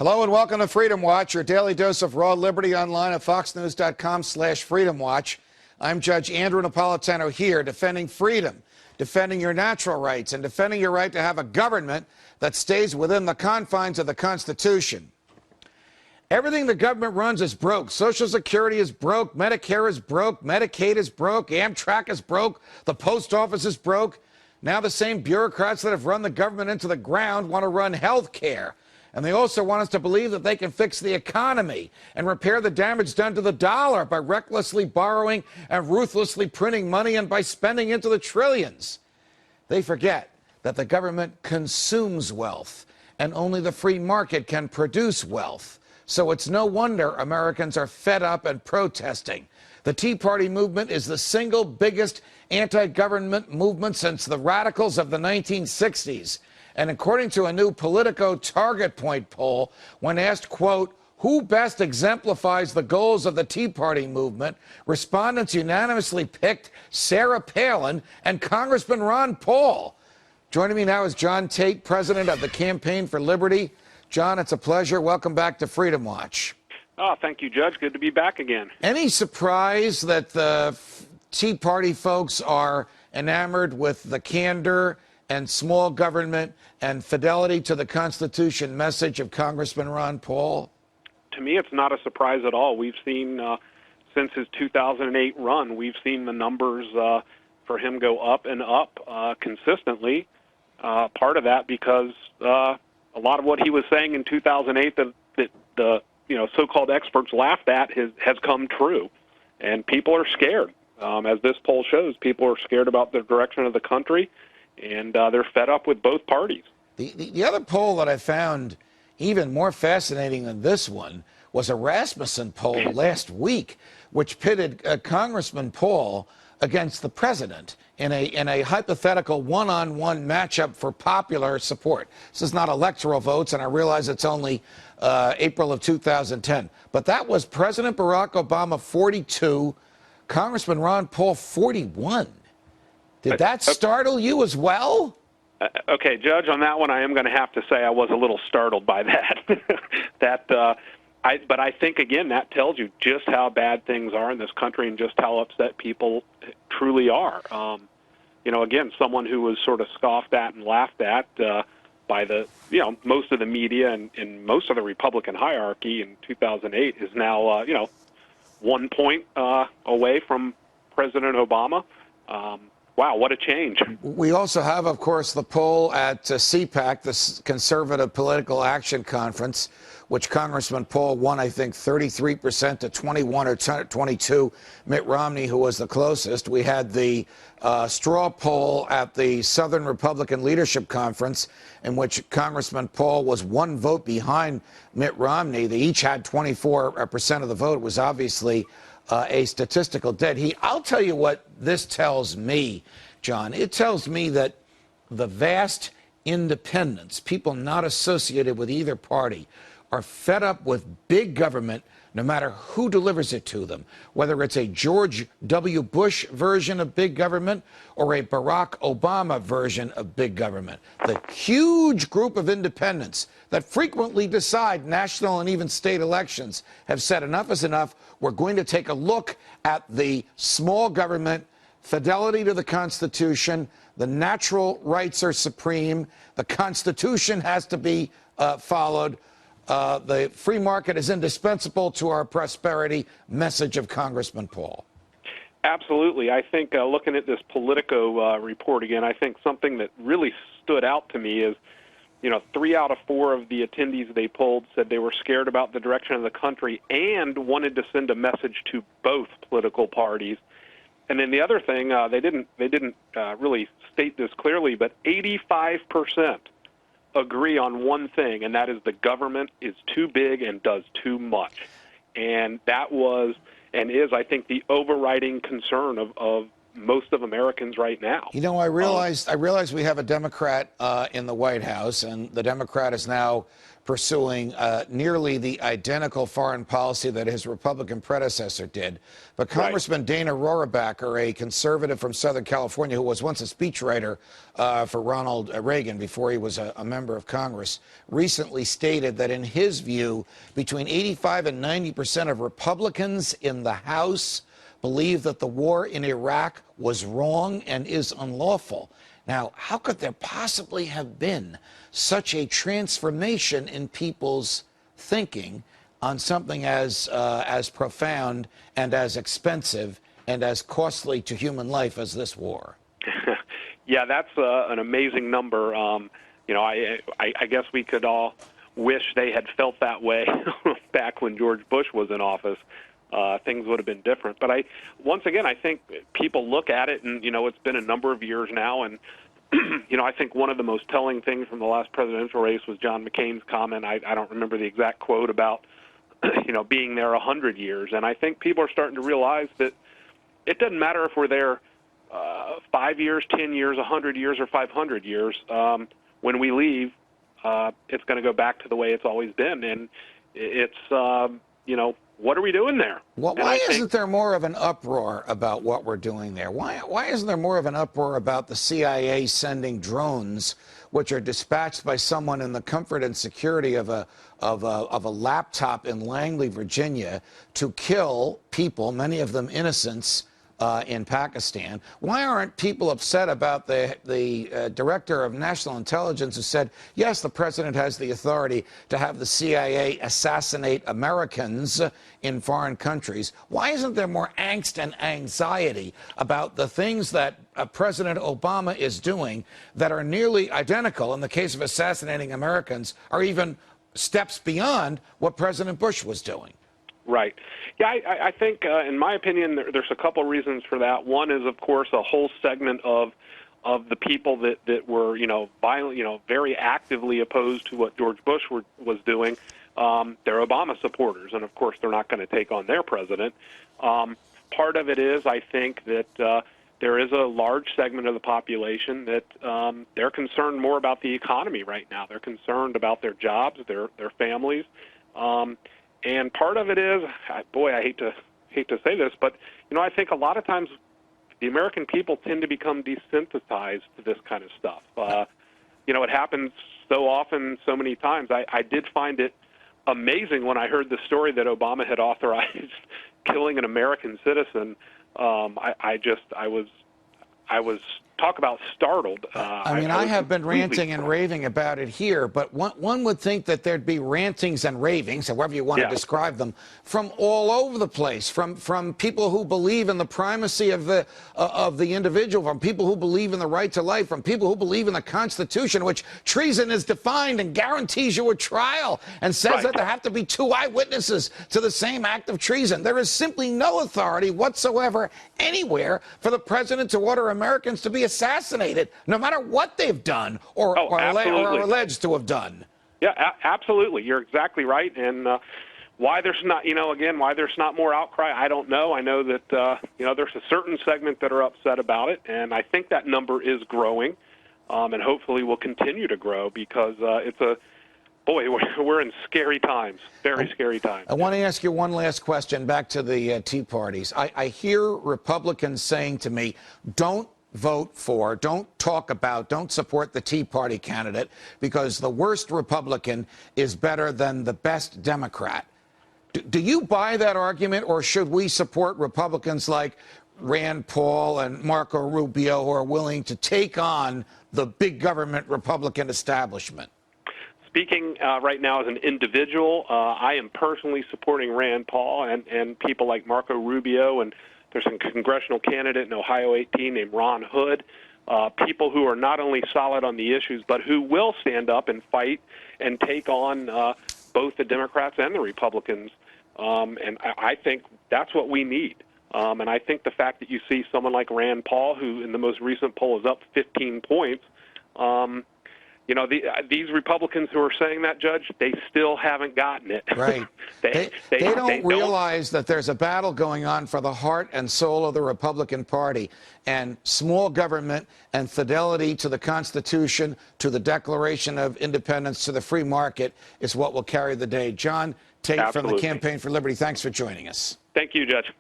Hello and welcome to Freedom Watch, your daily dose of raw liberty online at foxnews.com/Freedom Watch. I'm Judge Andrew Napolitano here, defending freedom, defending your natural rights, and defending your right to have a government that stays within the confines of the Constitution. Everything the government runs is broke. Social Security is broke. Medicare is broke. Medicaid is broke. Amtrak is broke. The post office is broke. Now the same bureaucrats that have run the government into the ground want to run health care. And they also want us to believe that they can fix the economy and repair the damage done to the dollar by recklessly borrowing and ruthlessly printing money and by spending into the trillions. They forget that the government consumes wealth and only the free market can produce wealth. So it's no wonder Americans are fed up and protesting. The Tea Party movement is the single biggest anti-government movement since the radicals of the 1960s. And according to a new Politico Target Point poll, when asked, quote, who best exemplifies the goals of the Tea Party movement, respondents unanimously picked Sarah Palin and Congressman Ron Paul. Joining me now is John Tate, president of the Campaign for Liberty. John, it's a pleasure. Welcome back to Freedom Watch. Oh, thank you, Judge. Good to be back again. Any surprise that the Tea Party folks are enamored with the candor and small government and fidelity to the Constitution message of Congressman Ron Paul? To me, it's not a surprise at all. We've seen, since his 2008 run, we've seen the numbers for him go up and up consistently. Part of that because a lot of what he was saying in 2008 that the so-called experts laughed at has come true. And people are scared. As this poll shows, people are scared about the direction of the country. And they're fed up with both parties. The other poll that I found even more fascinating than this one was a Rasmussen poll last week, which pitted Congressman Paul against the president in a hypothetical one-on-one matchup for popular support. This is not electoral votes, and I realize it's only April of 2010. But that was President Barack Obama 42, Congressman Ron Paul 41. Did that startle you as well? Okay, Judge, on that one, I am going to have to say I was a little startled by that. But I think, again, that tells you just how bad things are in this country and just how upset people truly are. Again, someone who was sort of scoffed at and laughed at by the, most of the media and most of the Republican hierarchy in 2008 is now, 1 point away from President Obama. Wow, what a change. We also have, of course, the poll at CPAC, the Conservative Political Action Conference, which Congressman Paul won, I think, 33% to 21 or 22. Mitt Romney, who was the closest. We had the straw poll at the Southern Republican Leadership Conference, in which Congressman Paul was 1 vote behind Mitt Romney. They each had 24% of the vote. It was obviously a statistical dead heat. I'll tell you what this tells me, John. It tells me that the vast independents, people not associated with either party, are fed up with big government no matter who delivers it to them, whether it's a George W. Bush version of big government or a Barack Obama version of big government. The huge group of independents that frequently decide national and even state elections have said enough is enough. We're going to take a look at the small government, fidelity to the Constitution. The natural rights are supreme. The Constitution has to be followed. The free market is indispensable to our prosperity message of Congressman Paul. Absolutely. I think looking at this Politico report again, I think something that really stood out to me is, 3 out of 4 of the attendees they polled said they were scared about the direction of the country and wanted to send a message to both political parties. And then the other thing, they didn't really state this clearly, but 85% agree on one thing, and that is the government is too big and does too much. And that was and is, I think, the overriding concern of most of Americans right now. You know, I realize we have a Democrat in the White House, and the Democrat is now pursuing nearly the identical foreign policy that his Republican predecessor did. But Congressman Dana Rohrabacher, a conservative from Southern California who was once a speechwriter for Ronald Reagan before he was a member of Congress, recently stated that in his view, between 85 and 90% of Republicans in the House believe that the war in Iraq was wrong and is unlawful. Now, how could there possibly have been such a transformation in people's thinking on something as profound and as expensive and as costly to human life as this war? Yeah, that's an amazing number. You know, I guess we could all wish they had felt that way back when George Bush was in office. Things would have been different. But once again, I think people look at it, and, you know, it's been a number of years now, and, you know, I think one of the most telling things from the last presidential race was John McCain's comment. I don't remember the exact quote about, you know, being there 100 years. And I think people are starting to realize that it doesn't matter if we're there 5 years, 10 years, 100 years, or 500 years. When we leave, it's going to go back to the way it's always been. And it's, you know, what are we doing there? Well, why isn't there more of an uproar about what we're doing there? Why isn't there more of an uproar about the CIA sending drones, which are dispatched by someone in the comfort and security of a laptop in Langley, Virginia, to kill people, many of them innocents, in Pakistan? Why aren't people upset about the director of national intelligence who said, yes, the president has the authority to have the CIA assassinate Americans in foreign countries? Why isn't there more angst and anxiety about the things that President Obama is doing that are nearly identical, in the case of assassinating Americans, or even steps beyond what President Bush was doing? Right. Yeah, I think, in my opinion, there's a couple reasons for that. One is, of course, a whole segment of the people that were, you know, violent, you know, very actively opposed to what George Bush was doing. They're Obama supporters, and of course, they're not going to take on their president. Part of it is, I think, that there is a large segment of the population that they're concerned more about the economy right now. They're concerned about their jobs, their families. And part of it is, boy, I hate to say this, but, you know, I think a lot of times the American people tend to become desensitized to this kind of stuff. You know, it happens so often, so many times. I did find it amazing when I heard the story that Obama had authorized killing an American citizen. I was talk about startled. I mean, I have been ranting and raving about it here, but one would think that there'd be rantings and ravings, however you want to describe them, from all over the place, from people who believe in the primacy of the individual, from people who believe in the right to life, from people who believe in the Constitution, which treason is defined and guarantees you a trial, and says that there have to be 2 eyewitnesses to the same act of treason. There is simply no authority whatsoever anywhere for the president to order Americans to be assassinated, no matter what they've done or are alleged to have done. Yeah, absolutely. You're exactly right. And why there's not, you know, again, why there's not more outcry, I don't know. I know that, you know, there's a certain segment that are upset about it, and I think that number is growing, and hopefully will continue to grow, because it's a, boy, we're in scary times, very scary times. I want to ask you one last question back to the Tea Parties. I hear Republicans saying to me, don't vote for, don't talk about, don't support the Tea Party candidate because the worst Republican is better than the best Democrat. Do you buy that argument, or should we support Republicans like Rand Paul and Marco Rubio, who are willing to take on the big government Republican establishment? Speaking right now as an individual, I am personally supporting Rand Paul and people like Marco Rubio, and there's a congressional candidate in Ohio 18 named Ron Hood, people who are not only solid on the issues, but who will stand up and fight and take on both the Democrats and the Republicans. And I think that's what we need. And I think the fact that you see someone like Rand Paul, who in the most recent poll is up 15 points, you You know, these Republicans who are saying that, Judge, they still haven't gotten it. Right. They don't realize that there's a battle going on for the heart and soul of the Republican Party. And small government and fidelity to the Constitution, to the Declaration of Independence, to the free market is what will carry the day. John Tate from the Absolutely. Campaign for Liberty, thanks for joining us. Thank you, Judge.